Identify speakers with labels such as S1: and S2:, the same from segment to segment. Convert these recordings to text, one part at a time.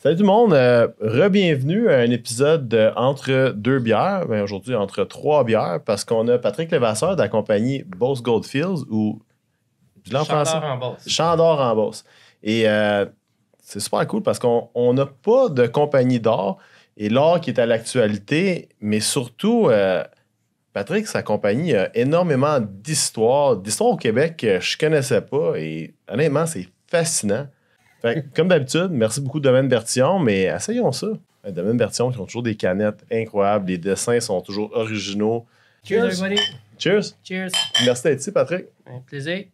S1: Salut tout le monde, re-bienvenue à un épisode de Entre deux bières, ben aujourd'hui entre trois bières, parce qu'on a Patrick Levasseur de la compagnie Boss Goldfields ou je l'ai en français?
S2: Chandor en Beauce.
S1: Chandor en Beauce. Et c'est super cool parce qu'on n'a pas de compagnie d'or et l'or qui est à l'actualité, mais surtout Patrick, sa compagnie a énormément d'histoires au Québec que je connaissais pas et honnêtement, c'est fascinant. Fait que, comme d'habitude, merci beaucoup Domaine Bertillon, mais essayons ça. Domaine Bertillon qui ont toujours des canettes incroyables, les dessins sont toujours originaux.
S2: Cheers, everybody.
S1: Cheers!
S2: Cheers.
S1: Merci d'être ici, Patrick.
S2: Un plaisir.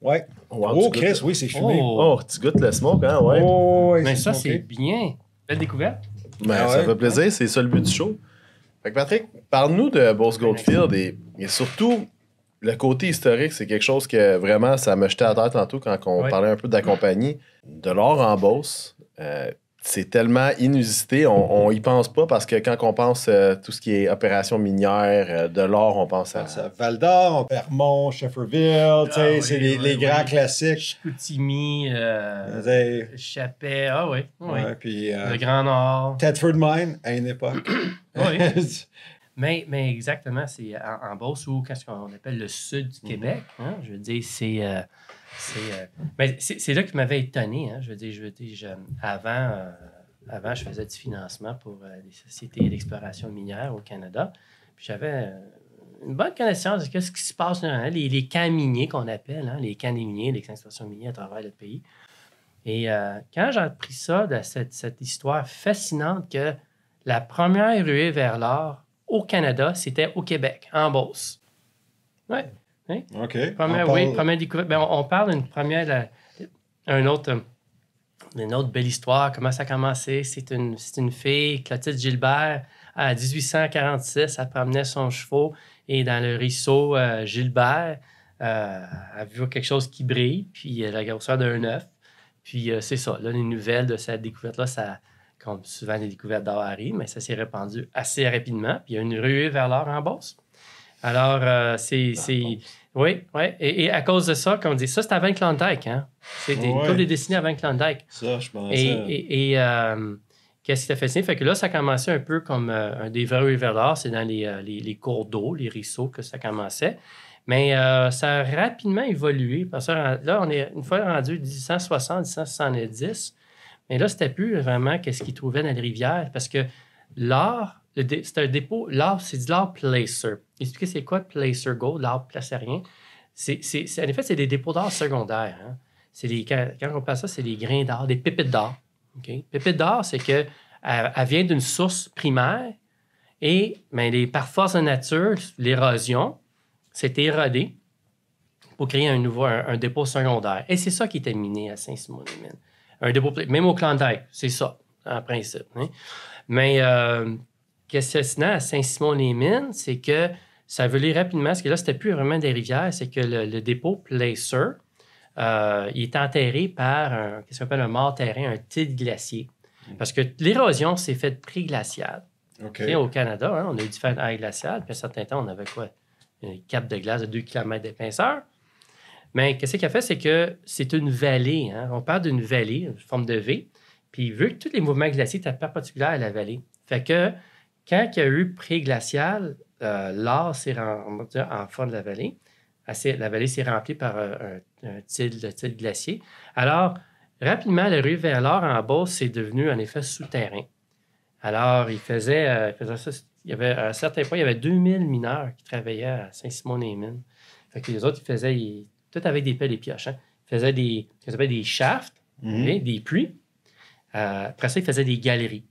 S3: Ouais.
S1: Wow,
S3: Oh,
S1: tu
S3: Chris,
S1: goûtes
S3: oui, c'est fumé.
S1: Oh, tu goûtes le smoke, hein? Ouais.
S3: Oh, ouais,
S2: Mais ça, c'est
S3: smoké.
S2: bien. Belle découverte.
S1: Ben,
S3: Ah
S1: ça
S3: ouais.
S1: fait plaisir, c'est ça le but du show. Fait que Patrick, parle-nous de Boss Goldfield et surtout le côté historique, c'est quelque chose que vraiment ça m'a jeté à terre tantôt quand on
S2: Ouais.
S1: parlait un peu de la compagnie. De l'or en Beauce, c'est tellement inusité, on y pense pas parce que quand on pense tout ce qui est opération minière, de l'or, on pense à.
S3: Ça, Val-d'Or, Vermont, Shefferville, tu sais,
S2: oui,
S3: c'est les
S2: oui,
S3: grands
S2: oui.
S3: classiques.
S2: Chicoutimi,
S3: T'sais,
S2: Chapet, oui.
S3: ouais, puis
S2: Le Grand Nord.
S3: Thetford Mine, à une époque.
S2: Oui. Mais exactement, c'est en Beauce ou qu'est-ce qu'on appelle le sud du Québec. Hein? Je veux dire, c'est là qui m'avait étonné. Hein? Je veux dire, avant, je faisais du financement pour des sociétés d'exploration minière au Canada. Puis j'avais une bonne connaissance de ce qui se passe, hein? Les camps miniers qu'on appelle, hein? Les camps des miniers, les camps d'exploration minière à travers le pays. Et quand j'ai appris ça, de cette histoire fascinante que la première ruée vers l'or au Canada, c'était au Québec, en Beauce. Oui. Hein?
S3: OK.
S2: Première découverte. Ben, on parle d'une première, une autre belle histoire. Comment ça a commencé? C'est une fille, Clotilde Gilbert, à 1846, elle promenait son cheval et dans le ruisseau Gilbert, elle a vu quelque chose qui brille, puis la grosseur d'un œuf. Puis c'est ça. Là, les nouvelles de cette découverte-là, ça, comme souvent les découvertes d'or arrivent, mais ça s'est répandu assez rapidement. Puis il y a une ruée vers l'or en Beauce. Alors, oui. Et à cause de ça, comme on dit, ça, c'est avant Klondike, hein? C'était une couple de décennies avant Klondike.
S3: Ça, je pense.
S2: Et qu'est-ce qui t'a fasciné? Fait que là, ça a commencé un peu comme un des vrais ruées vers l'or. C'est dans les cours d'eau, les ruisseaux que ça commençait. Mais ça a rapidement évolué. Parce que là, on est une fois rendu 1860, 1870. Mais là, c'était plus vraiment qu'est-ce qu'ils trouvaient dans les rivières. Parce que l'or, c'est un dépôt. L'or, c'est de l'or placer. Expliquez c'est quoi placer gold, l'or placérien? En effet, c'est des dépôts d'or secondaires. Hein? Quand on parle ça, c'est des grains d'or, des pépites d'or. Okay? Pépites d'or, c'est qu'elle vient d'une source primaire et par force de nature, l'érosion, s'est érodé pour créer un dépôt secondaire. Et c'est ça qui était miné à Saint-Simon-des-Mines. Un dépôt, même au Klondike, c'est ça, en principe. Hein? Mais qu'est-ce qui est fascinant à Saint-Simon-les-Mines, c'est que ça a évolué rapidement, parce que là, c'était plus vraiment des rivières, c'est que le dépôt Placer, il est enterré par qu'est-ce qu'on appelle un mort terrain, un tilde glacier. Parce que l'érosion s'est faite pré-glaciale.
S3: Okay.
S2: Au Canada, hein, on a eu différentes aires glaciales, puis à un certain temps, on avait quoi? Une cape de glace de 2 km d'épaisseur. Mais qu'est-ce qu'il a fait, c'est que c'est une vallée. Hein? On parle d'une vallée, une forme de V. Puis vu que tous les mouvements glaciers étaient perpendiculaires à la vallée. Fait que quand il y a eu pré-glacial, l'or s'est en fond de la vallée. La vallée s'est remplie par un tilde glacier. Alors, rapidement, la rue vers l'or en Beauce, c'est devenu en effet souterrain. Alors, il faisait ça. À un certain point, il y avait 2000 mineurs qui travaillaient à Saint-Simon-des-Mines. Fait que les autres, ils faisaient tout avec des pelles et pioches. Hein. Ils faisaient des shafts, des puits. Après ça, ils faisaient des galeries,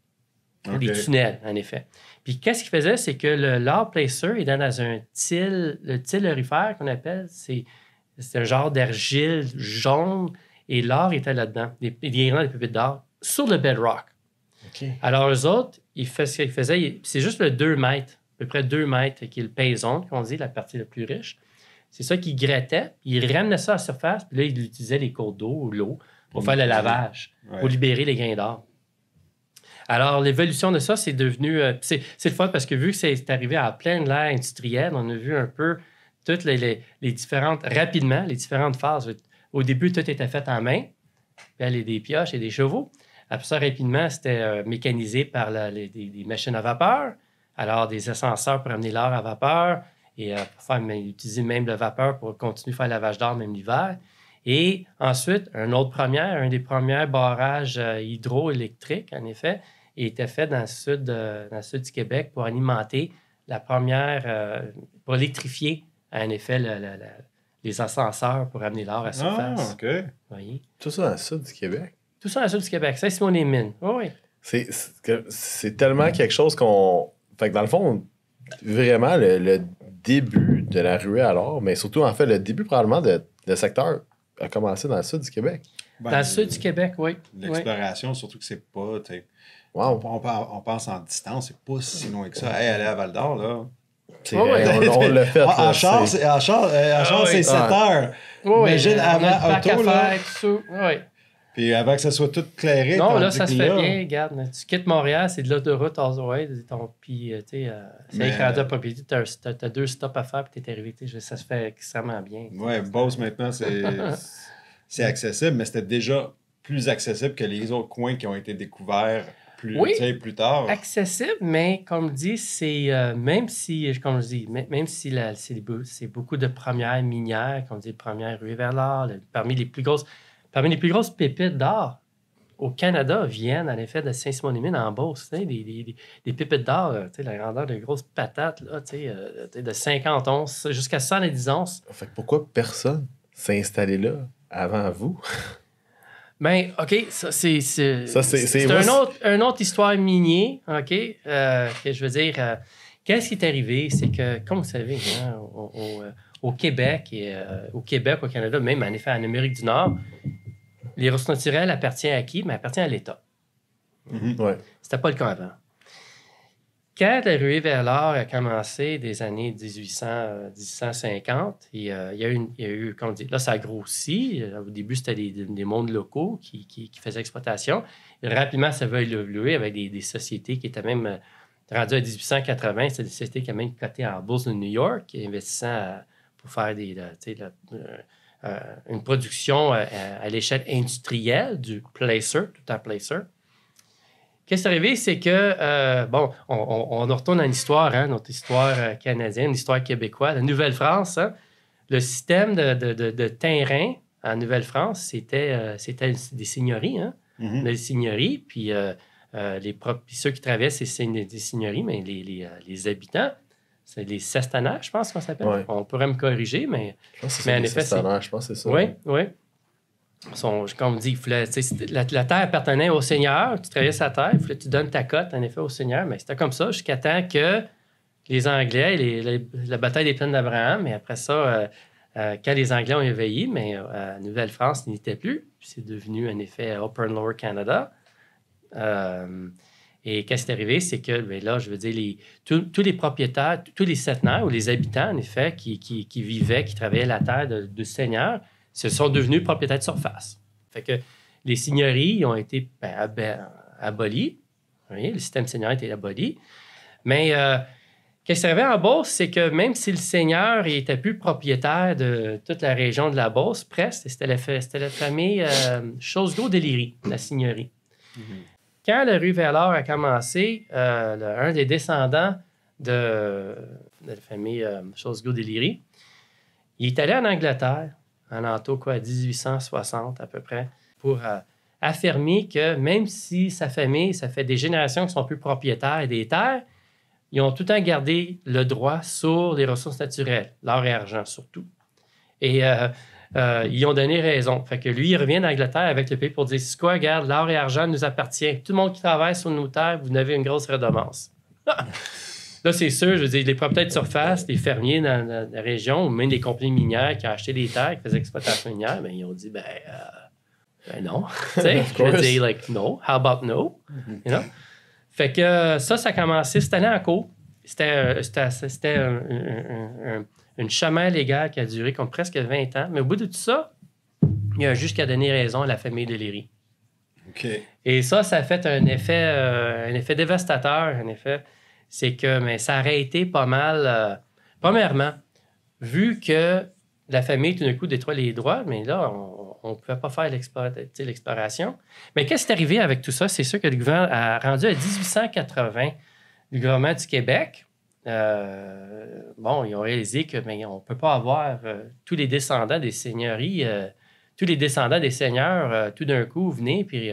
S2: des tunnels, en effet. Puis, qu'est-ce qu'ils faisaient? C'est que l'or placer est dans un le til aurifère qu'on appelle, c'est un genre d'argile jaune, et l'or était là-dedans, des pépites d'or, sur le bedrock.
S1: Okay.
S2: Alors, eux autres, ce qu'ils faisaient, c'est juste le 2 mètres, à peu près 2 mètres, qui est le payson, qu'on dit, la partie la plus riche. C'est ça qu'ils grattaient, ils ramenaient ça à la surface, puis là, ils utilisaient les cours d'eau ou l'eau pour faire le lavage, pour libérer les grains d'or. Alors, l'évolution de ça, c'est devenu... c'est le fun parce que vu que c'est arrivé à pleine l'ère industrielle, on a vu un peu toutes les différentes... Rapidement, les différentes phases. Au début, tout était fait en main, pelle et des pioches et des chevaux. Après ça, rapidement, c'était mécanisé par des machines à vapeur. Alors, des ascenseurs pour amener l'air à vapeur et pour utiliser même le vapeur pour continuer à faire le lavage d'or même l'hiver. Et ensuite, un des premiers barrages hydroélectriques, en effet, était fait dans le sud du Québec pour alimenter pour électrifier, en effet, les ascenseurs pour amener l'or à la surface.
S3: OK.
S2: Vous voyez?
S1: Tout ça dans le sud du Québec.
S2: Tout ça dans le sud du Québec. Saint-Simon-des-Mines. Oui.
S1: C'est tellement quelque chose qu'on... Fait que dans le fond, vraiment, le début de la ruée à l'or, mais surtout, en fait, le début probablement de secteur a commencé dans le sud du Québec.
S3: Ben,
S2: Dans le sud du Québec, oui.
S3: L'exploration, surtout que c'est pas...
S1: Wow.
S3: On pense en distance, c'est pas si loin que ça. Hey, aller à Val-d'Or, là...
S1: On l'a fait.
S3: En char, c'est 7 heures. Imagine avant auto, là.
S2: Oui.
S3: Puis avant que ça soit tout clairé.
S2: Non, là, ça se fait bien. Regarde, tu quittes Montréal, c'est de l'autoroute all-the-way. Puis, tu sais, c'est écrit à propriété, tu as 2 stops à faire, puis tu es arrivé. Ça se fait extrêmement bien.
S3: Oui, Beauce, maintenant, c'est accessible, mais c'était déjà plus accessible que les autres coins qui ont été découverts plus tard.
S2: Accessible, mais comme je dis, c'est même si c'est beaucoup de premières minières, comme on dit, premières ruées vers l'or, parmi les plus grosses pépites d'or au Canada viennent en effet de Saint-Simon-des-Mines en Beauce, des pépites d'or, la grandeur de grosses patates là, de 50 onces jusqu'à 110 onces.
S1: Fait que pourquoi personne s'est installé là avant vous?
S2: Ben, OK, ça, c'est une autre histoire minier, OK, que je veux dire, qu'est-ce qui est arrivé, c'est que, comme vous savez, hein, au Québec, au Canada, même en effet en Amérique du Nord, les ressources naturelles appartiennent à qui? Mais appartiennent à l'État.
S1: Ouais.
S2: C'était pas le cas avant. Quand la ruée vers l'or a commencé des années 1850, il y a eu, comme on dit, là, ça a grossi. Au début, c'était des mondes locaux qui faisaient l'exploitation. Rapidement, ça va évoluer avec des sociétés qui étaient même rendues à 1880. C'était des sociétés qui étaient même cotées en bourse de New York, investissant pour faire une production à l'échelle industrielle du placer, tout en placer. Qu'est-ce qui est arrivé, c'est que, on retourne à une histoire, hein, notre histoire canadienne, une histoire québécoise, la Nouvelle-France. Hein, le système de terrain en Nouvelle-France, c'était des seigneuries. Hein, des seigneuries, puis ceux qui traversent, c'est des seigneuries, mais les habitants, c'est les cestanaires, je pense qu'on s'appelle.
S1: Ouais.
S2: On pourrait me corriger, mais...
S1: Je pense que c'est
S2: en effet,
S1: je pense que c'est ça.
S2: Oui. Comme on dit, la terre appartenait au Seigneur, tu traverses la terre, il fallait que tu donnes ta cote, en effet, au Seigneur, mais c'était comme ça jusqu'à temps que les Anglais, la bataille des plaines d'Abraham, mais après ça, quand les Anglais ont éveillé, mais Nouvelle-France n'y était plus, puis c'est devenu, en effet, Upper and Lower Canada. Et qu'est-ce qui est arrivé, c'est que, là, je veux dire, tous les propriétaires, tous les centenaires ou les habitants, en effet, qui vivaient, qui travaillaient la terre du Seigneur, se sont devenus propriétaires de surface. Fait que les seigneuries ont été abolies. Vous voyez, le système seigneurial a été aboli. Mais qu'est-ce qui arrivait en Beauce, c'est que même si le seigneur n'était plus propriétaire de toute la région de la Beauce, presque, c'était la famille Chossereau-Déliry, la seigneurie. Quand la rue vers l'or a commencé, un des descendants de la famille Chossereau-Déliry, il est allé en Angleterre, en entour, à 1860 à peu près, pour affirmer que même si sa famille, ça fait des générations qui sont plus propriétaires des terres, ils ont tout le temps gardé le droit sur les ressources naturelles, l'or et l'argent surtout. Et ils ont donné raison. Fait que lui, il revient d'Angleterre avec le pays pour dire, c'est quoi, regarde, l'or et l'argent nous appartient. Tout le monde qui travaille sur nos terres, vous avez une grosse redevance. Là, c'est sûr, je veux dire, les propriétaires de surface, les fermiers dans la région, ou même les compagnies minières qui ont acheté des terres, qui faisaient exploitation minière, bien, ils ont dit, non. Tu sais, je veux dire, no. How about no? You know? Fait que ça a commencé cette année en cours. C'était une chemin légale qui a duré comme presque 20 ans. Mais au bout de tout ça, il y a un juge qui a donné raison à la famille de Léry.
S3: OK.
S2: Et ça a fait un effet dévastateur, en effet. C'est que ça aurait été pas mal... premièrement, vu que la famille, tout d'un coup, détruit les droits, mais là, on ne pouvait pas faire l'exploration. Mais qu'est-ce qui est arrivé avec tout ça? C'est sûr que le gouvernement a rendu à 1880, le gouvernement du Québec, ils ont réalisé que on ne peut pas avoir tous les descendants des seigneuries, tous les descendants des seigneurs, tout d'un coup, venir puis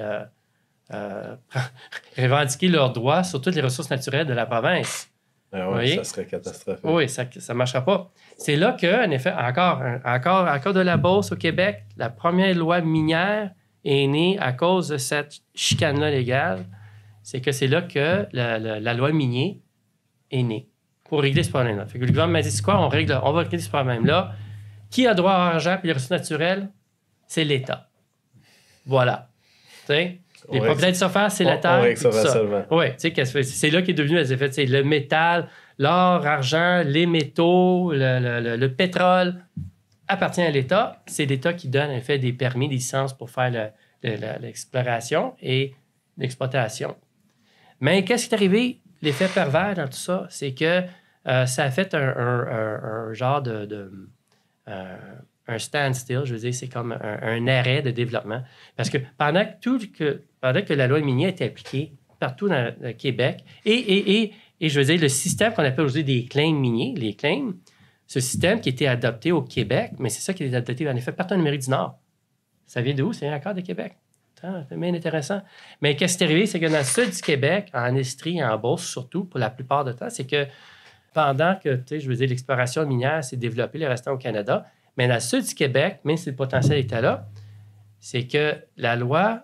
S2: revendiquer leurs droits sur toutes les ressources naturelles de la province.
S1: Oui, ça serait catastrophique.
S2: Oui, ça ne marchera pas. C'est là que, en effet, encore de la Beauce au Québec, la première loi minière est née à cause de cette chicane-là légale. C'est là que la loi minier est née pour régler ce problème-là. Fait que le gouvernement m'a dit, c'est quoi? On va régler ce problème-là. Qui a droit à l'argent et les ressources naturelles? C'est l'État. Voilà. Tu sais? Les propriétaires de surface, c'est la terre. Oui, c'est là qu'est devenu les effets. C'est le métal, l'or, l'argent, les métaux, le pétrole appartient à l'État. C'est l'État qui donne en effet des permis, des licences pour faire l'exploration et l'exploitation. Mais qu'est-ce qui est arrivé? L'effet pervers dans tout ça, c'est que ça a fait un genre un standstill, je veux dire, c'est comme un arrêt de développement. Parce que pendant que la loi minière était appliquée partout dans le Québec, et je veux dire, le système qu'on appelle aujourd'hui des claims miniers, les claims, ce système qui était adopté au Québec, mais c'est ça qui est adopté en effet partout en Amérique du Nord. Ça vient d'où? C'est encore de Québec. C'est bien intéressant. Mais qu'est-ce qui est arrivé, c'est que dans le sud du Québec, en Estrie et en Beauce surtout, pour la plupart du temps, c'est que pendant que, je veux dire, l'exploration minière s'est développée, le restant au Canada, mais dans le sud du Québec, même si le potentiel était là, c'est que la loi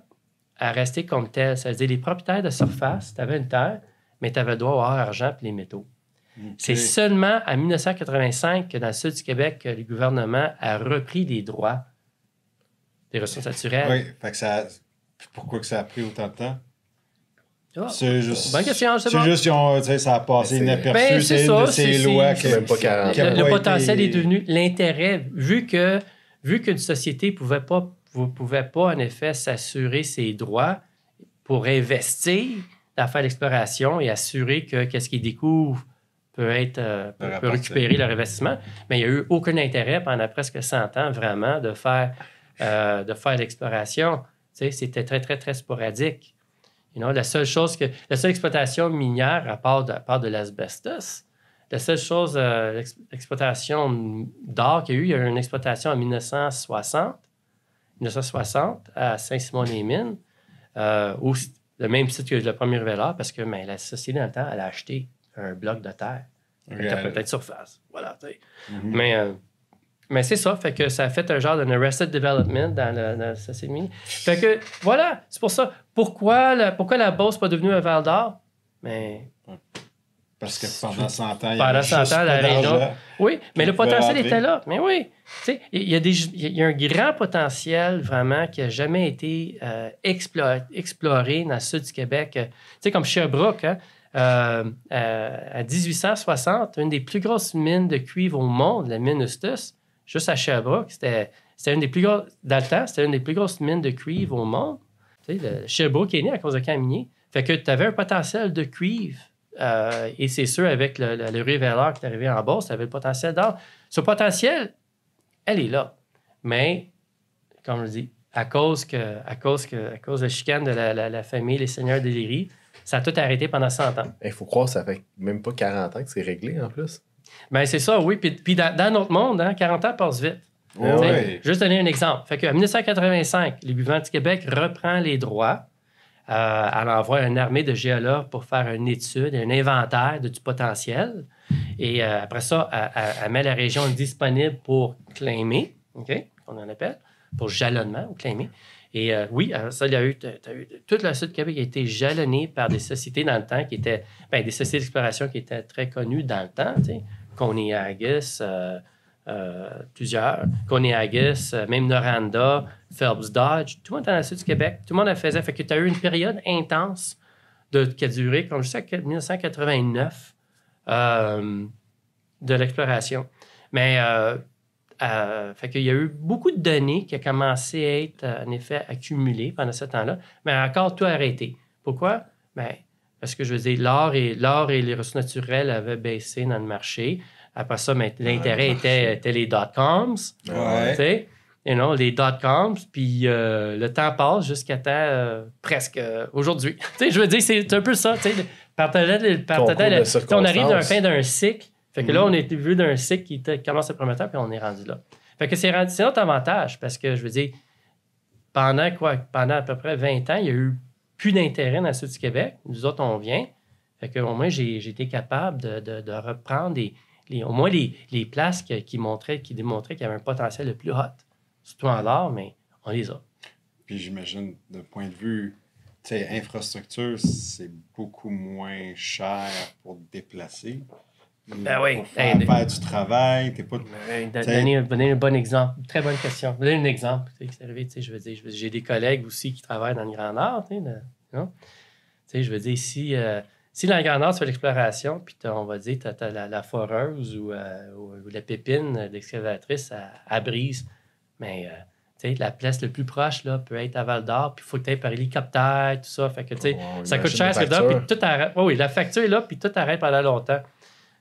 S2: a resté comme telle. Ça veut dire les propriétaires de surface, tu avais une terre, mais tu avais le droit à avoir l'argent et les métaux. Okay. C'est seulement en 1985 que dans le sud du Québec, que le gouvernement a repris les droits des ressources naturelles.
S3: Oui, fait que pourquoi que ça a pris autant de temps?
S2: Ah,
S3: c'est juste,
S2: bonne question,
S3: c'est juste ça a passé inaperçu, c'est une de ces lois qui
S1: même pas 40
S2: Le potentiel est devenu l'intérêt, vu qu'une société ne pouvait pas, en effet, s'assurer ses droits pour investir dans faire l'exploration et assurer que ce qu'il découvre peut récupérer leur investissement. Mais il n'y a eu aucun intérêt pendant presque 100 ans, vraiment, de faire l'exploration. C'était très, très, très sporadique. La seule exploitation minière, à part de l'asbestos, la seule chose, l'exploitation d'or qu'il y a eu une exploitation en 1960 à Saint-Simon-les-Mines, où le même site que le premier révélateur, parce que la société, dans le temps, elle a acheté un bloc de terre. Peut-être surface. Voilà. Mm-hmm. Mais c'est ça, fait que ça a fait un genre d'un arrested development dans la société minière. Fait que, voilà, c'est pour ça. Pourquoi la Beauce n'est pas devenue un Val d'Or? Mais...
S3: Parce que pendant 100 ans, il y
S2: a
S3: juste pas d'argent.
S2: Oui, mais le potentiel était là. Mais oui, tu sais, il y a un grand potentiel vraiment qui n'a jamais été exploré dans le sud du Québec. Tu sais, comme Sherbrooke, hein? À 1860, une des plus grosses mines de cuivre au monde, la mine Eustis, juste à Sherbrooke, c'était une des plus grosses, dans le temps, c'était une des plus grosses mines de cuivre au monde. Tu sais, Sherbrooke est né à cause de camp minier. Fait que tu avais un potentiel de cuivre. Et c'est sûr, avec le révéleur qui est arrivé en Beauce, tu avais le potentiel d'or. Ce potentiel, elle est là. Mais, comme je dis, à cause de la chicane de la famille, les seigneurs de Léry, ça a tout arrêté pendant 100 ans.
S1: Il faut croire que ça fait même pas 40 ans que c'est réglé, en plus.
S2: Bien, c'est ça, oui. Puis dans notre monde, 40 ans passent vite.
S3: Oui.
S2: Juste donner un exemple. Fait qu'en 1985, le gouvernement du Québec reprend les droits. Elle envoie une armée de géologues pour faire une étude, un inventaire du potentiel. Et après ça, elle met la région disponible pour claimer, OK, qu'on en appelle, pour jalonnement ou claimer. Et oui, ça, il y a eu toute la sud du Québec a été jalonnée par des sociétés dans le temps qui étaient, des sociétés d'exploration qui étaient très connues dans le temps, tu sais, Coney-Haggis, plusieurs, Coney-Haggis, même Noranda, Phelps Dodge, tout le monde dans le sud du Québec, tout le monde en faisait. Fait que tu as eu une période intense qui a duré, comme jusqu'à 1989, de l'exploration. Mais fait qu'il y a eu beaucoup de données qui ont commencé à être, en effet, accumulées pendant ce temps-là, mais encore tout arrêté. Pourquoi? Parce que, je veux dire, l'or et les ressources naturelles avaient baissé dans le marché. Après ça, l'intérêt était les dot-coms.
S3: Ouais.
S2: les dot-coms, puis le temps passe jusqu'à temps presque aujourd'hui. Tu sais, je veux dire, c'est un peu ça. Tu sais, on arrive à la fin d'un cycle. Fait que là, on est vu d'un cycle qui commence à prometteur, puis on est rendu là. Fait que c'est notre avantage, parce que, je veux dire, pendant à peu près 20 ans, il y a eu plus d'intérêt dans le sud du Québec. Nous autres, on vient. Fait que, au moins, j'ai été capable de reprendre au moins les places qui démontraient qu'il y avait un potentiel le plus hot. Surtout en l'art, mais on les a.
S3: Puis j'imagine, d'un point de vue, infrastructure, c'est beaucoup moins cher pour te déplacer.
S2: Ben oui.
S3: Pour faire du travail. T'es pas...
S2: Donner un bon exemple. Très bonne question. Donner un exemple. C'est arrivé, je veux dire, j'ai des collègues aussi qui travaillent dans le Grand Nord. Je veux dire, si dans le Grand Nord, tu fais l'exploration, puis on va dire, tu as la foreuse ou la pépine, l'excavatrice à Brise, mais la place le plus proche là, peut être à Val-d'Or, puis il faut que tu ailles par hélicoptère, tout ça. Fait que, ça coûte cher, puis tout arrête. Oui, la facture est là, puis tout arrête pendant longtemps.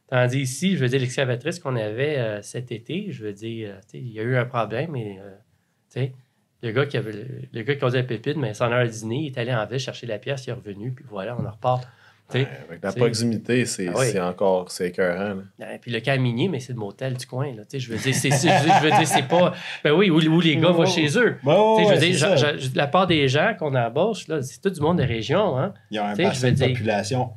S2: Tandis ici, je veux dire, l'excavatrice qu'on avait cet été, je veux dire, il y a eu un problème, mais le gars qui causait la pépine, mais son heure à dîner, il est allé en ville chercher la pièce, il est revenu, puis voilà, on en repart.
S1: Avec la proximité, c'est écœurant.
S2: Puis le camp minier, mais c'est le motel du coin. Là, je veux dire, c'est pas... Ben oui, où les gars vont chez eux. Je veux dire, la part des gens qu'on embauche, là, c'est tout du monde des régions. Hein.
S3: Il y a un bassin de population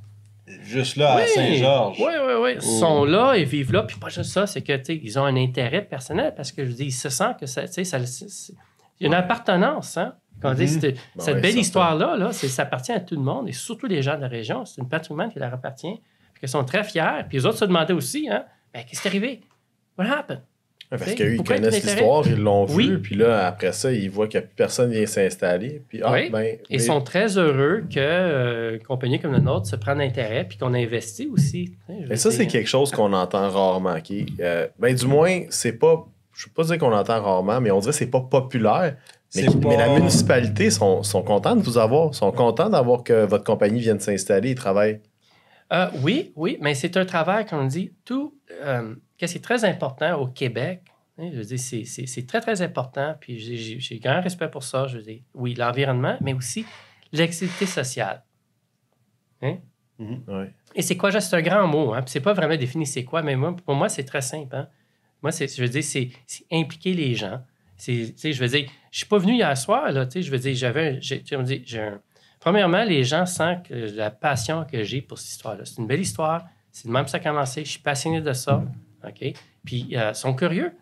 S3: juste là, à Saint-Georges.
S2: Oui. Ils sont là, ils vivent là. Puis pas juste ça, c'est que ils ont un intérêt personnel parce que, je veux dire, ils se sentent que ça... Il y a une appartenance, hein? Quand on dit cette belle histoire-là, là, ça appartient à tout le monde, et surtout les gens de la région. C'est une patrimoine qui leur appartient. Ils sont très fiers. Puis les autres se demandaient aussi, hein, qu'est-ce qui est arrivé? What happened?
S1: Parce qu'eux, ils connaissent l'histoire, ils l'ont vu, puis là, après ça, ils voient que personne vient s'installer. Puis,
S2: ils sont très heureux qu'une compagnie comme la nôtre se prenne intérêt, puis qu'on investit aussi.
S1: Mais ça, c'est quelque chose qu'on entend rarement. Du moins, c'est pas... Je ne veux pas dire qu'on entend rarement, mais on dirait que c'est pas populaire. Mais la municipalité sont contents de vous avoir. Sont contents d'avoir que votre compagnie vienne s'installer et travaille.
S2: Oui, mais c'est un travail, comme on dit, que c'est très important au Québec. Hein, je veux dire, c'est très, très important. Puis j'ai grand respect pour ça. Je veux dire, oui, l'environnement, mais aussi l'activité sociale. Hein?
S1: Ouais.
S2: Et c'est quoi? C'est un grand mot. Hein? Puis c'est pas vraiment défini c'est quoi, mais pour moi, c'est très simple. Hein? Moi, je veux dire, c'est impliquer les gens. Je veux dire, je suis pas venu hier soir, là, je veux dire, premièrement, les gens sentent la passion que j'ai pour cette histoire-là. C'est une belle histoire, c'est de même que ça a commencé, je suis passionné de ça, OK? Puis, ils sont curieux,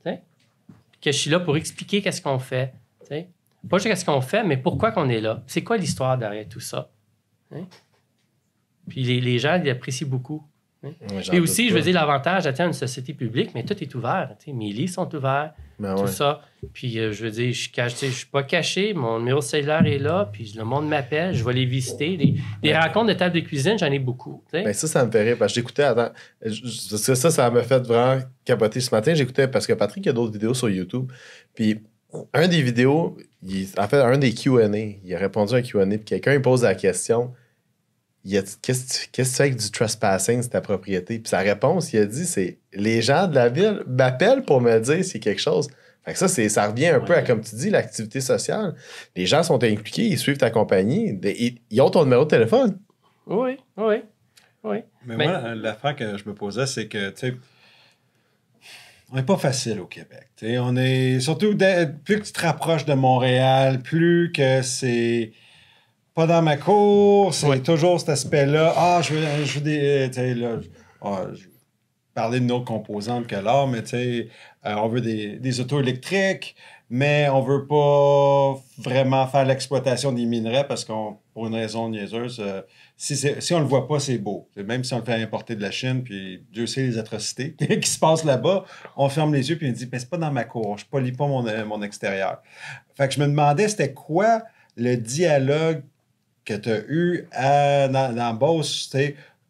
S2: que je suis là pour expliquer qu'est-ce qu'on fait, pas juste qu'est-ce qu'on fait, mais pourquoi qu'on est là. C'est quoi l'histoire derrière tout ça? Hein? Puis, les gens, ils apprécient beaucoup. Hein? Et aussi, je veux dire, l'avantage d'atteindre une société publique, mais tout est ouvert. Mes livres sont ouverts, tout ça. Puis, je veux dire, je suis pas caché, mon numéro cellulaire est là, puis le monde m'appelle, je vais les visiter. Des rencontres de table de cuisine, j'en ai beaucoup.
S1: Ça me fait rire, parce que j'écoutais, ça m'a fait vraiment capoter ce matin. J'écoutais, parce que Patrick a d'autres vidéos sur YouTube, puis un des vidéos, un des Q&A, il a répondu à un Q&A, puis quelqu'un il pose la question... Qu'est-ce que tu fais avec du trespassing, c'est ta propriété? Puis sa réponse, il a dit, c'est les gens de la ville m'appellent pour me dire s'il y a quelque chose. Fait que ça revient un peu à, comme tu dis, l'activité sociale. Les gens sont impliqués, ils suivent ta compagnie, ils ont ton numéro de téléphone.
S2: Oui.
S3: Mais moi, l'affaire que je me posais, c'est que, tu sais, on n'est pas facile au Québec. On est, surtout, plus que tu te rapproches de Montréal, plus que c'est... pas dans ma cour, c'est toujours cet aspect-là. Je veux des... je veux parler de nos composantes que l'art, mais on veut des autos électriques, mais on veut pas vraiment faire l'exploitation des minerais parce pour une raison niaiseuse, si on le voit pas, c'est beau. Même si on le fait importer de la Chine, puis Dieu sait les atrocités qui se passent là-bas, on ferme les yeux puis on dit, mais c'est pas dans ma cour, je polis pas mon extérieur. Fait que je me demandais, c'était quoi le dialogue que tu as eu dans Beauce,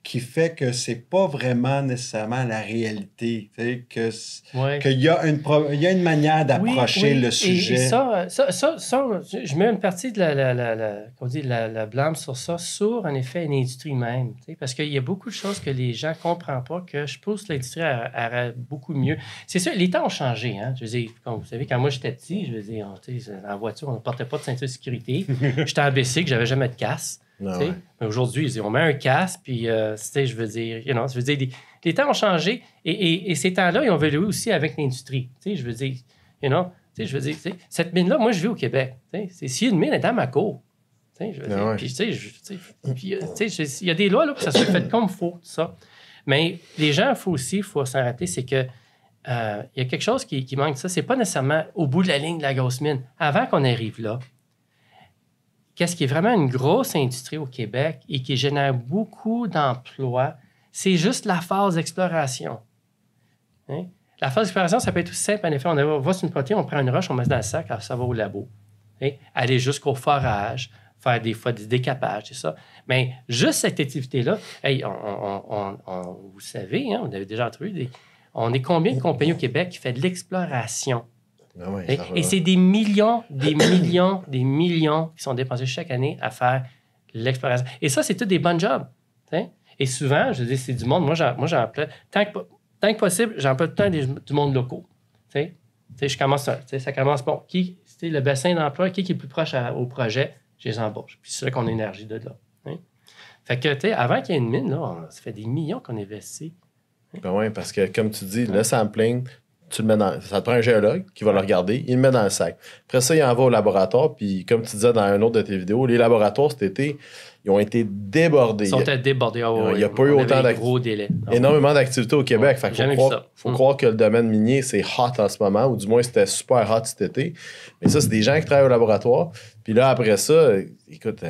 S3: qui fait que c'est pas vraiment nécessairement la réalité. Qu'il y a une manière d'approcher le sujet.
S2: Et ça, je mets une partie de la blâme sur ça, sur, en effet, une industrie même. Parce qu'il y a beaucoup de choses que les gens ne comprennent pas, que je pense que l'industrie aurait beaucoup mieux. C'est sûr, les temps ont changé. Hein? Je veux dire, comme vous savez, quand moi j'étais petit, je veux dire, en voiture, on ne portait pas de ceinture de sécurité. J'étais en bicycle, j'avais jamais de casque. Ouais. Mais aujourd'hui, on met un casque, puis je veux dire, les temps ont changé et ces temps-là, ils ont évolué aussi avec l'industrie. Je veux dire, cette mine-là, moi, je vis au Québec. Si une mine est à ma cour, il y a des lois là, pour que ça soit fait comme il faut, tout ça. Mais les gens, il faut s'en rappeler, c'est que il y a quelque chose qui manque de ça. C'est pas nécessairement au bout de la ligne de la grosse mine. Avant qu'on arrive là, qu'est-ce qui est vraiment une grosse industrie au Québec et qui génère beaucoup d'emplois, c'est juste la phase d'exploration. Hein? La phase d'exploration, ça peut être tout simple. En effet, on va sur une protéine, on prend une roche, on met dans le sac, ça va au labo. Hein? Aller jusqu'au forage, faire des fois des décapages, c'est ça. Mais juste cette activité-là, vous savez, hein, on avait déjà entendu, on est combien de compagnies au Québec qui fait de l'exploration?
S1: Ah oui,
S2: et c'est des millions qui sont dépensés chaque année à faire l'exploration. Et ça, c'est tout des bons jobs. T'sais? Et souvent, je dis, c'est du monde. Moi, j'emploie. Tant que possible, j'emploie tout le temps du monde locaux. Je commence ça commence bon. Le bassin d'emploi, qui est le plus proche au projet, je les embauche. Puis c'est là qu'on a l'énergie de là. Fait que, avant qu'il y ait une mine, là, ça fait des millions qu'on investit.
S1: Ben oui, parce que, comme tu dis, le sampling, tu le mets ça te prend un géologue qui va le regarder, il le met dans le sac. Après ça, il en va au laboratoire, puis comme tu disais dans un autre de tes vidéos, les laboratoires cet été, ils ont été débordés.
S2: Ils sont débordés.
S1: Il n'y a pas eu autant énormément d'activités au Québec. Fait qu'il faut croire que le domaine minier, c'est hot en ce moment, ou du moins c'était super hot cet été. Mais ça, c'est des gens qui travaillent au laboratoire. Puis là, après ça, écoute,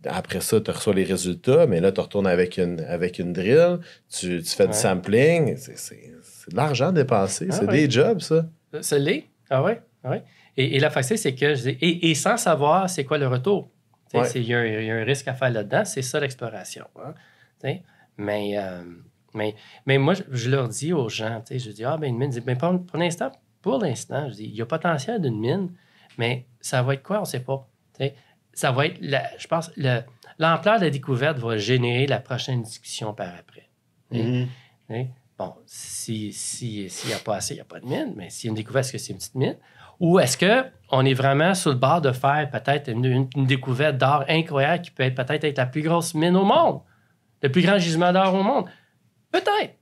S1: après ça, tu reçois les résultats, mais là, tu retournes avec une drill, tu fais du sampling. C'est de l'argent dépensé. C'est des jobs, ça.
S2: Ça l'est. Ah oui. Et la facilité, c'est que... Et sans savoir c'est quoi le retour. Il y a un risque à faire là-dedans. C'est ça, l'exploration. Hein? Mais moi, je leur dis aux gens, je dis, une mine, mais pour l'instant, je dis, il y a potentiel d'une mine, mais ça va être quoi? On ne sait pas. Ça va être, je pense, l'ampleur de la découverte va générer la prochaine discussion par après. Bon, s'il n'y a pas assez, il n'y a pas de mine, mais s'il y a une découverte, est-ce que c'est une petite mine? Ou est-ce qu'on est vraiment sur le bord de faire peut-être une découverte d'or incroyable qui peut être la plus grosse mine au monde? Le plus grand gisement d'or au monde? Peut-être.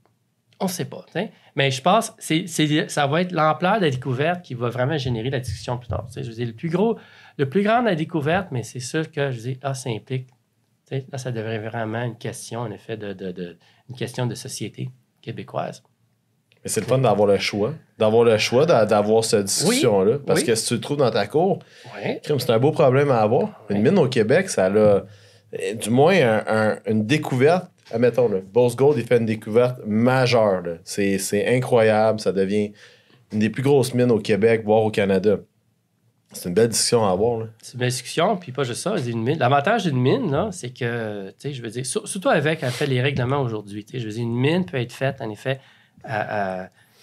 S2: On ne sait pas. Mais je pense que ça va être l'ampleur de la découverte qui va vraiment générer la discussion plus tard. Je veux dire, le plus grand de la découverte, mais c'est sûr que, je dis, ça implique. Là, ça devrait vraiment une question, en effet, une question de société québécoise.
S1: Mais c'est le fun d'avoir le choix. D'avoir cette discussion-là. Parce que si tu le trouves dans ta cour, c'est un beau problème à avoir. Une mine au Québec, ça a du moins une découverte. Admettons, Boss Gold, il fait une découverte majeure. Là. C'est incroyable. Ça devient une des plus grosses mines au Québec, voire au Canada. C'est une belle discussion à avoir. Là.
S2: C'est une belle discussion, puis pas juste ça. L'avantage d'une mine, là, c'est que, je veux dire, surtout avec les règlements aujourd'hui, je veux dire, une mine peut être faite, en effet,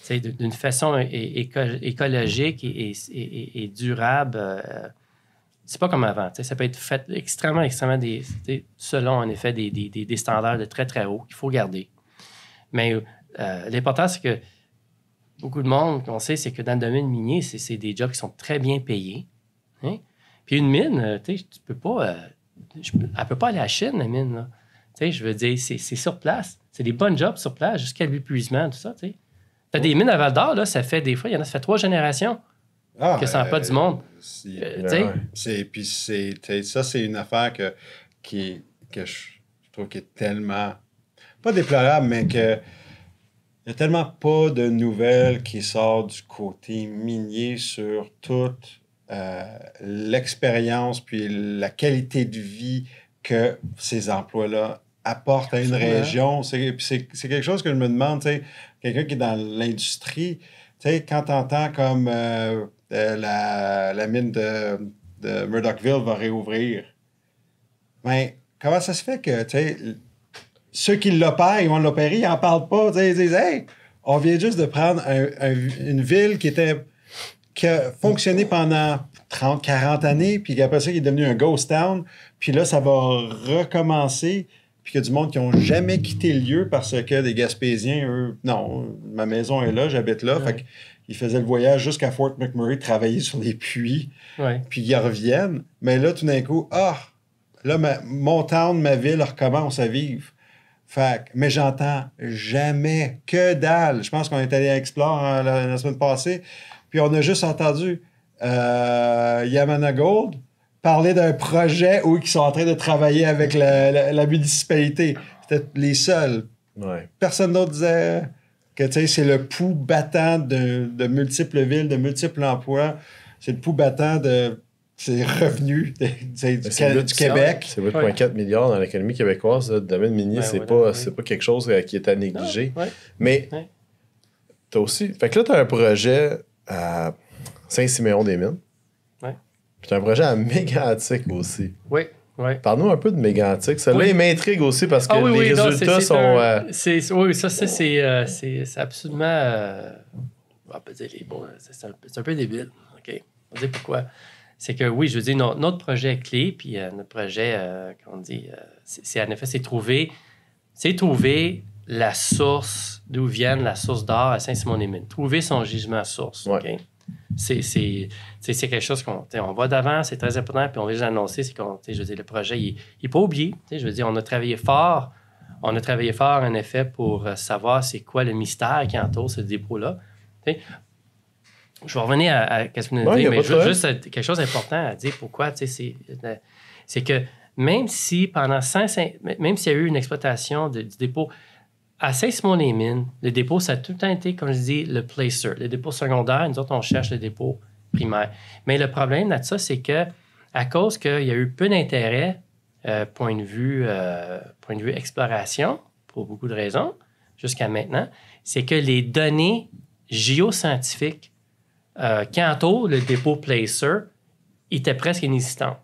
S2: d'une façon écologique et durable. C'est pas comme avant. Ça peut être fait extrêmement selon, en effet, des standards de très, très haut qu'il faut garder. Mais l'important, c'est que beaucoup de monde, qu'on sait, c'est que dans le domaine minier, c'est des jobs qui sont très bien payés. Hein? Puis une mine, tu peux pas... elle peut pas aller à la Chine, la mine. Là. Je veux dire, c'est sur place. C'est des bons jobs sur place jusqu'à l'épuisement, tout ça. T'as des mines à Val-d'Or, là, ça fait des fois, ça fait 3 générations que ça n'a pas du monde.
S3: Puis ça, c'est une affaire que je trouve qui est tellement... Pas déplorable, mais que... Il n'y a tellement pas de nouvelles qui sortent du côté minier sur toute l'expérience puis la qualité de vie que ces emplois-là apportent à une région. C'est quelque chose que je me demande, quelqu'un qui est dans l'industrie, quand tu entends comme la mine de Murdochville va réouvrir, mais comment ça se fait que, ceux qui l'opèrent, ils vont l'opérer, ils n'en parlent pas. Ils disent, hey, on vient juste de prendre une ville qui a fonctionné pendant 30, 40 années, puis après ça, qui est devenu un ghost town. Puis là, ça va recommencer. Puis qu'il y a du monde qui n'ont jamais quitté le lieu parce que des Gaspésiens, eux, non, ma maison est là, j'habite là. Fait qu'ils faisaient le voyage jusqu'à Fort McMurray, travailler sur des puits, puis ils reviennent. Mais là, tout d'un coup, là, mon town, ma ville recommence à vivre. Mais j'entends jamais, que dalle. Je pense qu'on est allé à Explore la semaine passée, puis on a juste entendu Yamana Gold parler d'un projet où ils sont en train de travailler avec la municipalité. C'était les seuls.
S1: Ouais.
S3: Personne d'autre disait que c'est le pouls battant de multiples villes, de multiples emplois. C'est le pouls battant de ses revenus du Québec.
S1: C'est 8,4 milliards dans l'économie québécoise. Le domaine minier, c'est pas quelque chose qui est à négliger. Mais t'as aussi... Fait que là, t'as un projet à Saint-Siméon-des-Mines. Puis t'as un projet à Mégantic aussi.
S2: Oui.
S1: Parle-nous un peu de Mégantic. Celle-là, il m'intrigue aussi parce que les résultats sont...
S2: Oui, ça, c'est absolument... on peut dire les mots, c'est un peu débile. OK? On va dire pourquoi. C'est que, oui, je veux dire, notre projet clé, puis notre projet, comment on dit, c'est en effet, c'est trouver la source, d'où vienne la source d'or à Saint-Simon-des-Mines. Trouver son gisement source. OK? C'est quelque chose qu'on va d'avant, c'est très important, puis on va juste annoncer, c'est qu'on, je veux dire, le projet, il n'est pas oublié. Je veux dire, on a travaillé fort, en effet, pour savoir c'est quoi le mystère qui entoure ce dépôt-là. Je vais revenir à ce que vous venez de dire, mais juste quelque chose d'important à dire pourquoi, c'est que même s'il y a eu une exploitation du dépôt, à Saint-Simon-des-Mines, le dépôt, ça a tout le temps été, comme je dis, le placer. Le dépôt secondaire, nous autres, on cherche le dépôt primaire. Mais le problème de ça, c'est que à cause qu'il y a eu peu d'intérêt, point de vue exploration, pour beaucoup de raisons, jusqu'à maintenant, c'est que les données géoscientifiques qui entourent le dépôt placer étaient presque inexistantes.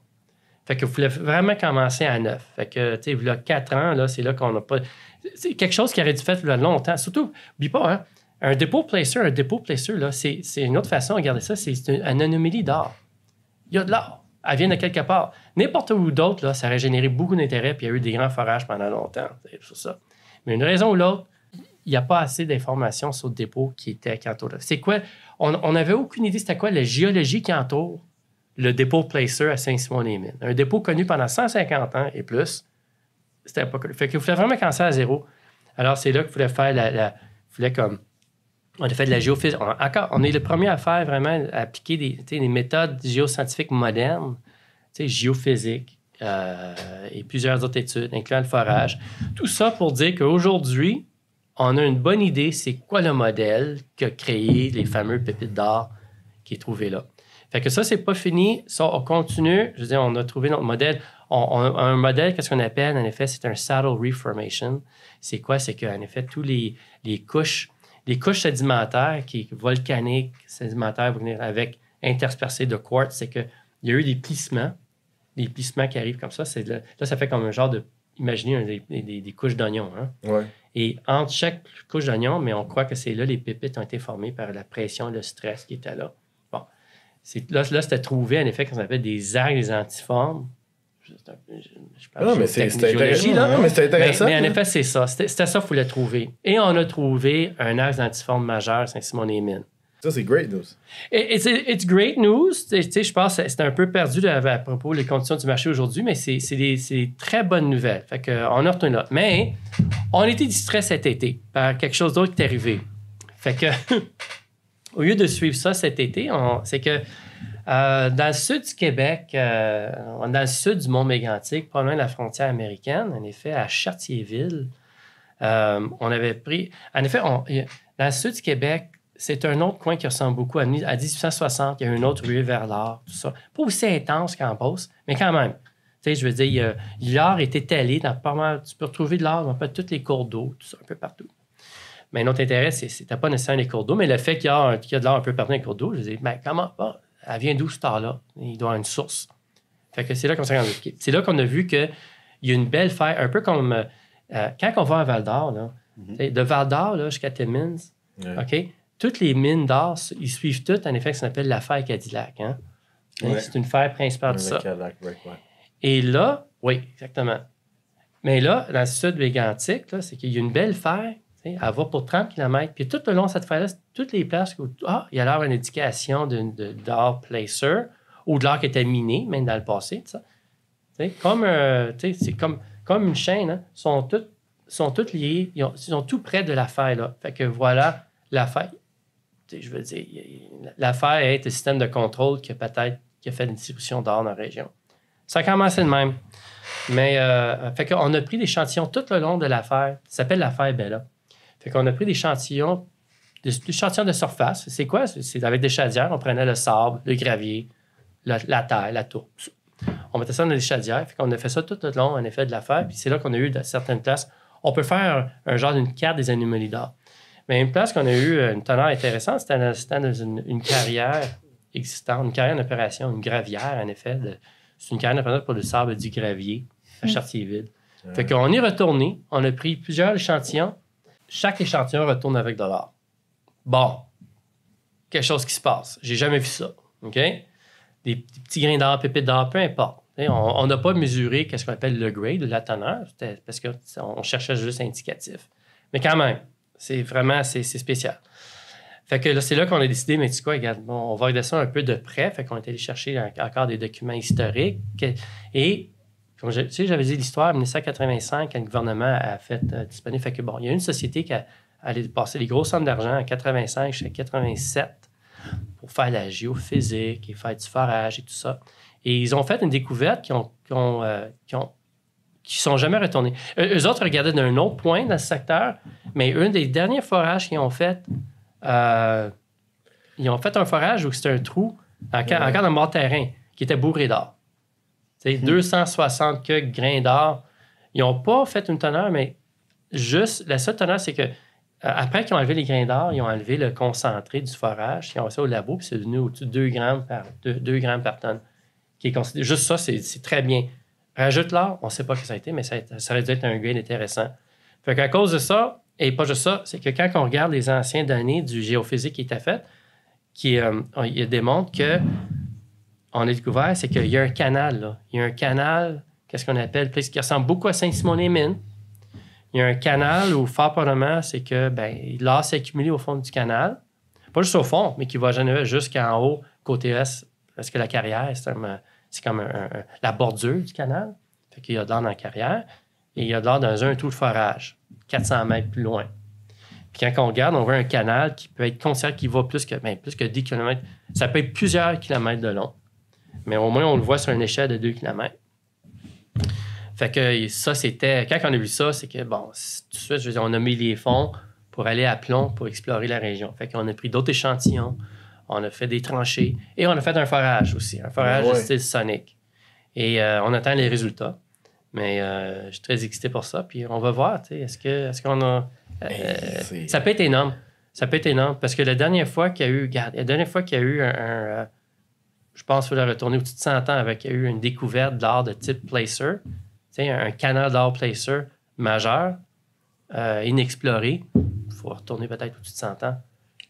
S2: Fait que vous voulez vraiment commencer à neuf. Fait que, tu sais, il y a 4 ans, là, c'est là qu'on n'a pas... C'est quelque chose qui aurait dû faire il y a longtemps. Surtout, n'oublie pas, hein, un dépôt placer, là, c'est une autre façon de regarder ça, c'est une anomalie d'or. Il y a de l'or. Elle vient de quelque part. N'importe où d'autre, là, ça aurait généré beaucoup d'intérêt, puis il y a eu des grands forages pendant longtemps. C'est tout ça. Mais une raison ou l'autre, il n'y a pas assez d'informations sur le dépôt qui entoure. C'est quoi? On n'avait aucune idée c'était quoi la géologie qui entoure le dépôt placer à Saint-Simon-des-Mines. Un dépôt connu pendant 150 ans et plus. C'était pas connu. Fait qu'il fallait vraiment commencer à zéro. Alors, c'est là qu'il fallait faire on a fait de la géophysique. On est le premier à faire vraiment, à appliquer des méthodes géoscientifiques modernes, géophysique et plusieurs autres études, incluant le forage. Tout ça pour dire qu'aujourd'hui, on a une bonne idée c'est quoi le modèle qui a créé les fameux pépites d'or qui est trouvé là. Fait que ça, c'est pas fini. Ça, on continue. Je veux dire, on a trouvé notre modèle. On a un modèle, qu'est-ce qu'on appelle, en effet, c'est un saddle reef formation. C'est quoi? C'est qu'en effet, tous les couches sédimentaires, volcaniques, sédimentaires, vont venir avec interspersées de quartz, c'est qu'il y a eu des plissements qui arrivent comme ça. Là, ça fait comme un genre de... Imaginez des couches d'oignons. Hein?
S1: Ouais.
S2: Et entre chaque couche d'oignon, mais on croit que c'est là les pépites ont été formées par la pression, le stress qui était là. Bon. Là, c'était trouvé, en effet, qu'on appelle des algues, des antiformes.
S1: Mais c'est intéressant.
S2: Mais en effet, c'est ça. C'était ça qu'il fallait trouver. Et on a trouvé un axe d'antiforme majeur à Saint-Simon-des-Mines.
S1: Ça, c'est great news.
S2: It's great news. Je pense que c'est un peu perdu à propos des conditions du marché aujourd'hui, mais c'est des très bonnes nouvelles. Fait qu'on a retourné là. Mais on a été distrait cet été par quelque chose d'autre qui est arrivé. Fait que, au lieu de suivre ça cet été, c'est que dans le sud du Québec, dans le sud du Mont-Mégantic, pas loin de la frontière américaine, en effet, à Chartierville, on avait pris... En effet, dans le sud du Québec, c'est un autre coin qui ressemble beaucoup à 1860. Il y a une autre ruée vers l'or, tout ça. Pas aussi intense qu'en Beauce, mais quand même. Tu sais, je veux dire, l'or est étalé dans pas mal... Tu peux retrouver de l'or dans pas tous les cours d'eau, tout ça, un peu partout. Mais notre intérêt, c'était pas nécessairement les cours d'eau, mais le fait qu'il y a de l'or un peu partout dans les cours d'eau, je veux dire, ben, comment pas? Elle vient d'où, cette or-là? Il doit avoir une source. Fait que c'est là qu'on s'est rendu. C'est là qu'on a vu qu'il y a une belle faille, un peu comme quand on va à Val-d'Or, là, de Val-d'Or jusqu'à Timmins, OK, toutes les mines d'or, ils suivent toutes, en effet, ce qu'on appelle l'affaire Cadillac. Hein? C'est une faille principale de ça. Et là, oui, exactement. Mais là, dans le sud du Mégantic, c'est qu'il y a une belle faille. Elle va pour 30 km. Puis tout le long de cette faille-là, c'est toutes les places où il y a l'air une indication d'or placer ou de l'or qui était miné, même dans le passé. C'est comme une chaîne. Hein? Ils sont toutes liés. Ils sont tout près de la faille. Là. Fait que voilà la faille. Je veux dire, la faille est le système de contrôle qui a fait une distribution d'or dans la région. Ça a commencé de même. Mais, fait qu'on a pris des échantillons tout le long de l'affaire. Ça s'appelle l'affaire Bella. Fait qu'on a pris des échantillons de surface. C'est quoi? C'est avec des chaudières. On prenait le sable, le gravier, la terre, la tourbe. On mettait ça dans des chaudières. Fait qu'on a fait ça tout le long, en effet, de l'affaire. Puis c'est là qu'on a eu de certaines places. On peut faire un genre d'une carte des anomalies d'or. Mais une place qu'on a eu une teneur intéressante, c'était dans une carrière existante, une carrière d'opération, une gravière, en effet. C'est une carrière d'opération pour le sable et du gravier à Chartierville. Fait qu'on est retourné. On a pris plusieurs échantillons. Chaque échantillon retourne avec de l'or. Bon. Quelque chose qui se passe. J'ai jamais vu ça. OK? Des petits grains d'or, pépites d'or, peu importe. On n'a pas mesuré ce qu'on appelle le grade, la teneur, parce qu'on cherchait juste indicatif. Mais quand même, c'est spécial. Fait que là, c'est là qu'on a décidé, mais tu sais quoi, regarde, on va regarder ça un peu de près. Fait qu'on est allé chercher encore des documents historiques. Et, comme j'avais dit l'histoire, en 1985, quand le gouvernement a fait disponible. Fait que bon, il y a une société qui a allé passer des gros sommes d'argent en 85 jusqu'à 87 pour faire la géophysique et faire du forage et tout ça. Et ils ont fait une découverte qui sont jamais retournés. Eux autres regardaient d'un autre point dans ce secteur, mais un des derniers forages qu'ils ont fait, ils ont fait un forage où c'était un trou, encore dans le bord de terrain, qui était bourré d'or. 260 grains d'or. Ils n'ont pas fait une teneur, mais juste, la seule teneur, c'est que après qu'ils ont enlevé les grains d'or, ils ont enlevé le concentré du forage, ils ont fait ça au labo, puis c'est devenu au-dessus de 2 grammes par tonne. Qui est considéré, juste ça, c'est très bien. Rajoute l'or, on ne sait pas ce que ça a été, mais ça aurait dû être un gain intéressant. Fait qu'à cause de ça, et pas juste ça, c'est que quand on regarde les anciennes données du géophysique qui était fait, il démontre que on a découvert, c'est qu'il y a un canal, là. Il y a un canal, qu'est-ce qu'on appelle, qui ressemble beaucoup à Saint-Simon-les-Mines. Il y a un canal où, fort probablement, c'est que l'or s'est accumulé au fond du canal. Pas juste au fond, mais qui va jusqu'en haut, côté est, parce que la carrière, c'est comme la bordure du canal. Fait qu'il y a de l'or dans la carrière. Et il y a de l'or dans un trou de forage, 400 mètres plus loin. Puis quand on regarde, on voit un canal qui peut être considéré qui va plus que 10 km. Ça peut être plusieurs kilomètres de long. Mais au moins, on le voit sur une échelle de 2 km. Fait que ça, c'était... Quand on a vu ça, c'est que, bon, tout de suite, je veux dire, on a mis les fonds pour aller à Plomb pour explorer la région. Fait qu'on a pris d'autres échantillons, on a fait des tranchées et on a fait un forage aussi, un forage de style sonique. Et on attend les résultats. Mais je suis très excité pour ça. Puis on va voir, tu sais, est-ce qu'on a... ça peut être énorme. Ça peut être énorme. Parce que la dernière fois qu'il y a eu, je pense qu'il faut retourner au-dessus de 100 ans avec qu'il y a eu une découverte d'or de type placer, tu sais, un canal d'or placer majeur, inexploré. Il faut retourner peut-être au-dessus de 100 ans.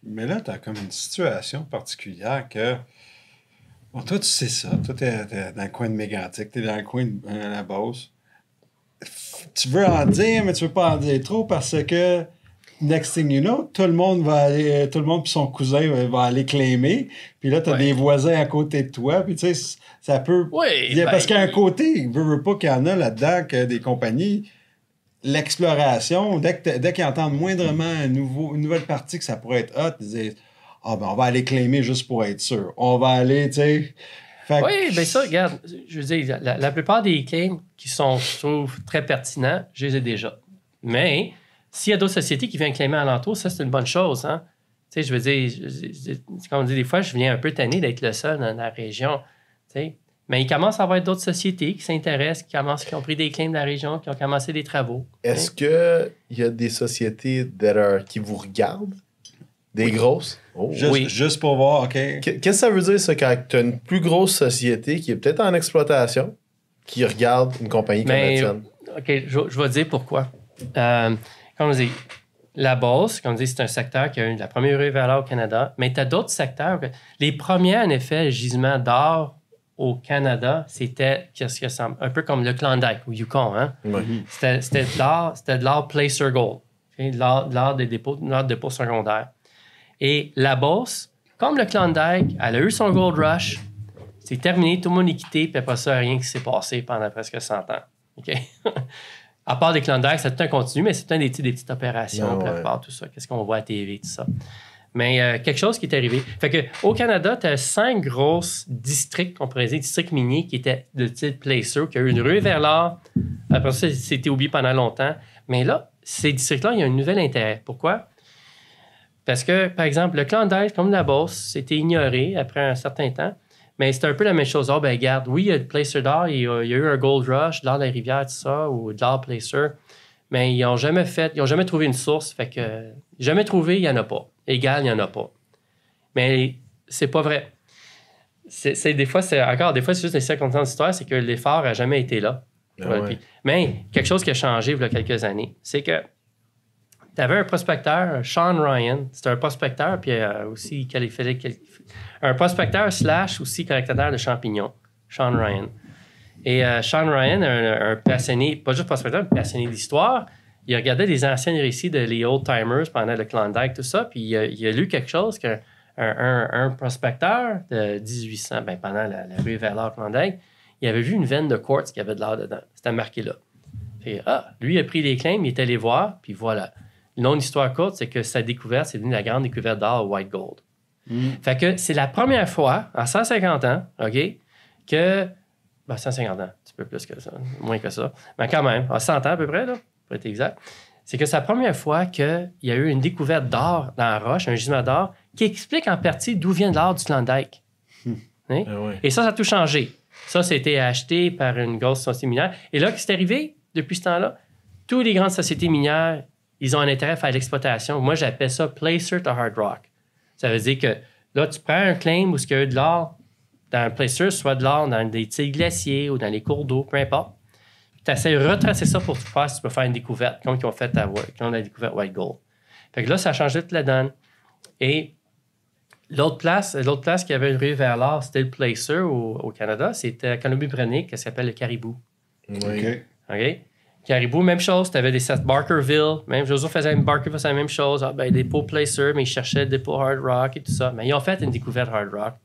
S3: Mais là, tu as comme une situation particulière que... Bon, toi, tu sais ça. Toi, tu es dans le coin de Mégantic, tu es dans le coin de la Beauce. Tu veux en dire, mais tu veux pas en dire trop parce que next thing you know, tout le monde puis son cousin va aller claimer. Puis là, tu as des voisins à côté de toi. Puis tu sais, ça peut...
S2: Oui,
S3: parce qu'à un côté, il veut pas qu'il y en a là-dedans que des compagnies... L'exploration, dès qu'ils entendent moindrement une nouvelle partie que ça pourrait être hot, ils disent « Ah, on va aller claimer juste pour être sûr. On va aller, tu sais... »
S2: Oui, bien ça, regarde, je veux dire, la plupart des claims qui sont, je trouve, très pertinents, je les ai déjà. Mais s'il y a d'autres sociétés qui viennent claimer alentour, ça, c'est une bonne chose, hein? Tu sais, je veux dire, comme on dit des fois, je viens un peu tanné d'être le seul dans la région, tu sais. Mais il commence à y avoir d'autres sociétés qui s'intéressent, qui ont pris des claims de la région, qui ont commencé des travaux.
S1: Est-ce qu'il y a des sociétés qui vous regardent? Des grosses?
S3: Oh. Juste pour voir, OK.
S1: Qu'est-ce que ça veut dire, ça, quand tu as une plus grosse société qui est peut-être en exploitation, qui regarde une compagnie comme la tienne?
S2: OK, je vais dire pourquoi. comme on dit, la Beauce, comme on dit, c'est un secteur qui a eu la première valeur au Canada, mais tu as d'autres secteurs. Les premiers, en effet, gisements d'or au Canada, c'était un peu comme le Klondike ou Yukon. Hein? C'était de l'or placer gold, okay? de l'or des dépôts, de dépôt secondaire. Et la Beauce, comme le Klondike, elle a eu son gold rush, c'est terminé, tout le monde est quitté, puis après ça, rien qui s'est passé pendant presque 100 ans. Okay? À part des Klondike, c'est tout un continu, mais c'est des petites opérations, puis à part tout ça. Qu'est-ce qu'on voit à la TV, tout ça. Mais quelque chose qui est arrivé. Fait que au Canada, tu as 5 grosses districts, on pourrait dire, districts miniers qui étaient de type placer, qui a eu une ruée vers l'or. Après ça, c'était oublié pendant longtemps. Mais là, ces districts-là, il y a un nouvel intérêt. Pourquoi? Parce que, par exemple, le Klondike, comme la Beauce, c'était ignoré après un certain temps. Mais c'est un peu la même chose. Oh, ben regarde, oui, il y a le placer d'or, il y a eu un gold rush, de l'or des rivières, tout ça, ou de l'or placer. Mais ils n'ont jamais trouvé une source. Fait que, jamais trouvé, il n'y en a pas. Égal, il n'y en a pas. Mais c'est pas vrai. Des fois, c'est juste des circonstances d'histoire, c'est que l'effort n'a jamais été là. Mais quelque chose qui a changé il y a quelques années, c'est que tu avais un prospecteur, Sean Ryan. C'était un prospecteur, puis aussi un prospecteur / aussi collectionneur de champignons, Sean Ryan. Et Sean Ryan, un passionné, pas juste prospecteur, un passionné d'histoire, il regardait des anciens récits de les old-timers pendant le Klondike, tout ça, puis il a lu quelque chose qu'un prospecteur de 1800, pendant la ruée vers l'or Klondike, il avait vu une veine de quartz qui avait de l'or dedans. C'était marqué là. Et, lui, il a pris les claims, il est allé voir, puis voilà. Le nom de l'histoire courte, c'est que sa découverte, c'est devenu la grande découverte d'or white gold. Fait que c'est la première fois, en 150 ans, OK, que... 150 ans, un petit peu plus que ça, moins que ça. Mais quand même, en 100 ans à peu près, là, pour être exact, c'est que c'est la première fois qu'il y a eu une découverte d'or dans la roche, un gisement d'or, qui explique en partie d'où vient l'or du Klondike. Hein? Et ça a tout changé. Ça a été acheté par une grosse société minière. Et là, qu'est-ce qui est arrivé depuis ce temps-là? Toutes les grandes sociétés minières, ils ont un intérêt à faire l'exploitation. Moi, j'appelle ça placer to hard rock. Ça veut dire que là, tu prends un claim où il y a eu de l'or dans un placer, soit de l'or dans des tiges glaciers ou dans les cours d'eau, peu importe. Tu essaies de retracer ça pour voir si tu peux faire une découverte, comme ils ont fait quand on a découvert White Gold. Fait que là, ça a changé toute la donne. Et l'autre place qui avait une rue vers l'or, c'était le placer au Canada, c'était à Colombie-Britannique, qui s'appelle le Caribou.
S1: Oui.
S2: OK? Caribou, même chose. Tu avais des sets Barkerville. Même Joseph faisait Barkerville, c'est la même chose. Des dépôts placer, mais ils cherchaient des dépôts hard rock et tout ça. Mais ils ont fait une découverte hard rock.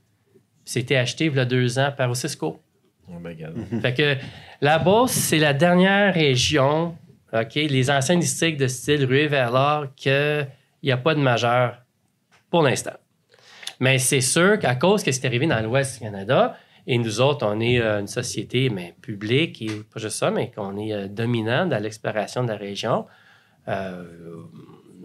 S2: C'était acheté il y a 2 ans par Cisco.
S1: Oh my God.
S2: Fait que la Beauce, c'est la dernière région, OK, les anciens districts de style ruée vers l'or, qu'il n'y a pas de majeur pour l'instant. Mais c'est sûr qu'à cause que c'est arrivé dans l'Ouest du Canada, et nous autres, on est une société publique, et pas juste ça, mais qu'on est dominant dans l'exploration de la région.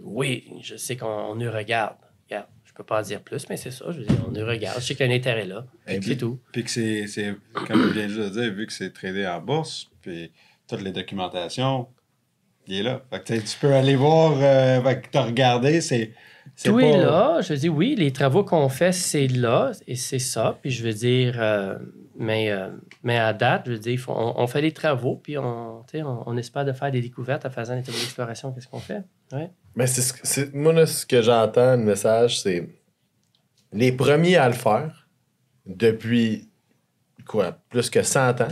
S2: Oui, je sais qu'on nous regarde. Regarde, je peux pas en dire plus, mais c'est ça. Je veux dire, on nous regarde. Je sais qu'il y a un intérêt là. C'est tout.
S3: Puis que c'est comme je viens juste de dire, vu que c'est tradé en bourse, puis toutes les documentations, il est là. Fait que tu peux aller voir, tu as regardé,
S2: tout pas... est là. Je veux dire, oui, les travaux qu'on fait, c'est là, et c'est ça. Puis je veux dire, mais à date, je veux dire, on fait des travaux, puis on espère de faire des découvertes en faisant des travaux d'exploration. Qu'est-ce qu'on fait? Ouais.
S1: Mais moi, là, ce que j'entends, le message, c'est les premiers à le faire depuis, plus que 100 ans.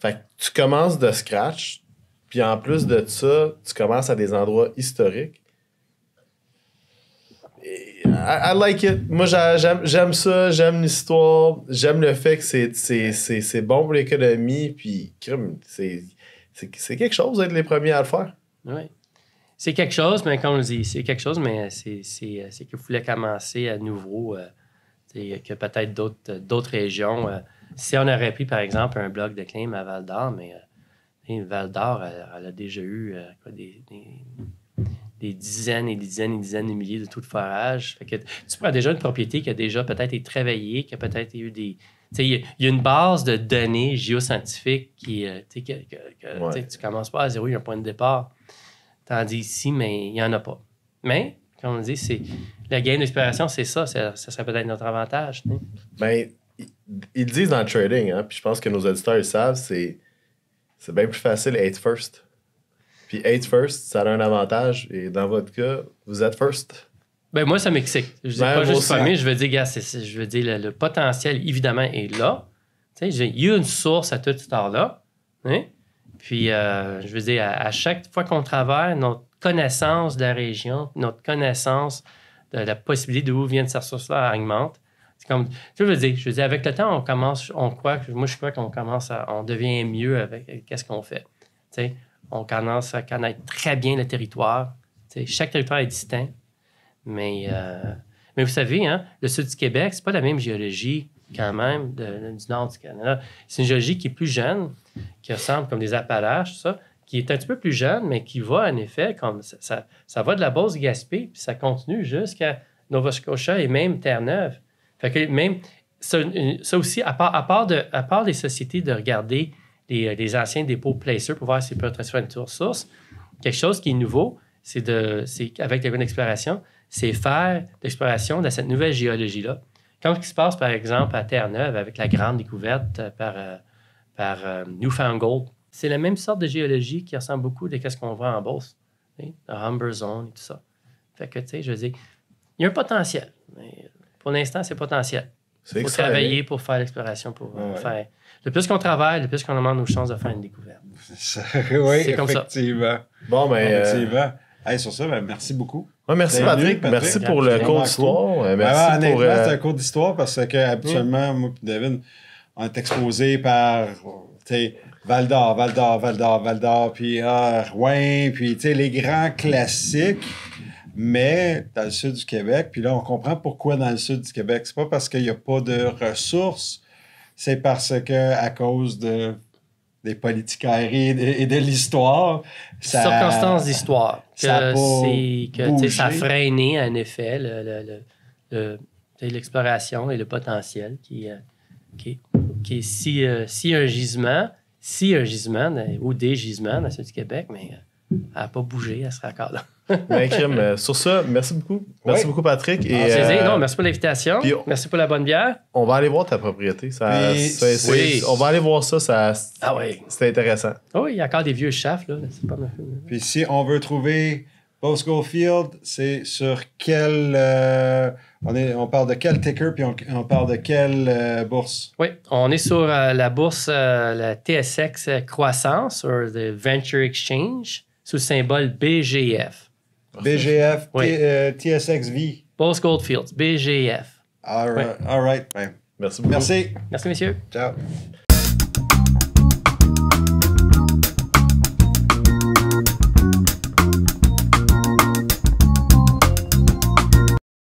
S1: Fait que tu commences de scratch, puis en plus de ça, tu commences à des endroits historiques. I like it. Moi, j'aime ça, j'aime l'histoire, j'aime le fait que c'est bon pour l'économie, puis c'est quelque chose d'être les premiers à le faire.
S2: Oui. C'est quelque chose, mais comme on dit, c'est quelque chose, mais c'est qu'il fallait commencer à nouveau, que peut-être d'autres régions. Si on aurait pris, par exemple, un bloc de claim à Val-d'Or, mais Val d'Or, elle a déjà eu des dizaines et des dizaines et des dizaines de milliers de trous de forage. Fait que tu prends déjà une propriété qui a déjà peut-être été travaillée, qui a peut-être eu des... Il y a une base de données géoscientifiques qui... tu commences pas à zéro, il y a un point de départ. Tandis ici, mais il n'y en a pas. Mais, comme on dit, c'est la game d'exploration, c'est ça. Ça serait peut-être notre avantage.
S1: Ben, ils disent dans le trading, hein, puis je pense que nos auditeurs ils savent, c'est bien plus facile être first. Puis être first, ça a un avantage. Et dans votre cas, vous êtes first.
S2: Ben moi, ça m'excite. Je dis pas juste famille, je veux dire, gars, je veux dire, le potentiel, évidemment, est là. Tu sais, il y a une source à toute cette heure-là. Hein? Puis, je veux dire, à chaque fois qu'on travaille, notre connaissance de la région, notre connaissance de la possibilité d'où vient cette ressource-là augmente. C'est comme, je veux dire, avec le temps, je crois qu'on on devient mieux avec qu'est-ce qu'on fait. Tu sais, on commence à connaître très bien le territoire. Tu sais, chaque territoire est distinct. Mais vous savez, hein, le sud du Québec, c'est pas la même géologie quand même du nord du Canada. C'est une géologie qui est plus jeune, qui ressemble comme des Appalaches, tout ça, qui est un petit peu plus jeune, mais qui va en effet, comme ça va de la Beauce-Gaspé, puis ça continue jusqu'à Nova Scotia et même Terre-Neuve. Fait que même ça aussi, à part les sociétés de regarder les anciens dépôts placers pour voir s'ils peuvent transférer une ressource, quelque chose qui est nouveau, c'est avec la bonne exploration, c'est faire l'exploration de cette nouvelle géologie-là. Comme ce qui se passe, par exemple, à Terre-Neuve avec la grande découverte par Newfoundland. C'est la même sorte de géologie qui ressemble beaucoup à ce qu'on voit en Beauce, le Humber Zone et tout ça. Fait que, tu sais, je veux dire, il y a un potentiel. Mais pour l'instant, c'est potentiel. Il faut travailler pour faire l'exploration, pour faire... Le plus qu'on travaille, le plus qu'on augmente nos chances de faire une découverte.
S3: Oui, c'est comme effectivement.
S1: Ça. Bon, mais...
S3: Effectivement. Hey, sur ça, merci beaucoup.
S1: Ouais, merci Patrick. Merci pour le cours d'histoire.
S3: Cool. Merci pour... c'est un cours d'histoire parce que habituellement, moi et David, on est exposés par Val-d'Or, puis Rouen, puis les grands classiques, mais dans le sud du Québec. Puis là, on comprend pourquoi dans le sud du Québec. C'est pas parce qu'il n'y a pas de ressources, c'est parce que à cause des politicaries et de l'histoire.
S2: Circonstances d'histoire. Ça a freiné, en effet, l'exploration et le potentiel qui est si un gisement ou des gisements dans le sud du Québec, mais elle n'a pas bougé, elle sera encore là.
S1: Sur ça, merci beaucoup. Merci beaucoup, Patrick.
S2: Merci pour l'invitation. Merci pour la bonne bière.
S1: On va aller voir ta propriété. On va aller voir ça. C'est intéressant.
S2: Oui, il y a encore des vieux chafs. Là. C'est pas mal.
S3: Puis si on veut trouver Beau Schofield, c'est sur quel... on parle de quel ticker, puis on parle de quelle bourse?
S2: Oui, on est sur la bourse, la TSX Croissance, ou le Venture Exchange, sous le symbole BGF.
S3: BGF, TSXV.
S2: Beauce Goldfields, BGF.
S3: All right.
S1: Merci beaucoup.
S3: Merci,
S2: messieurs.
S3: Ciao.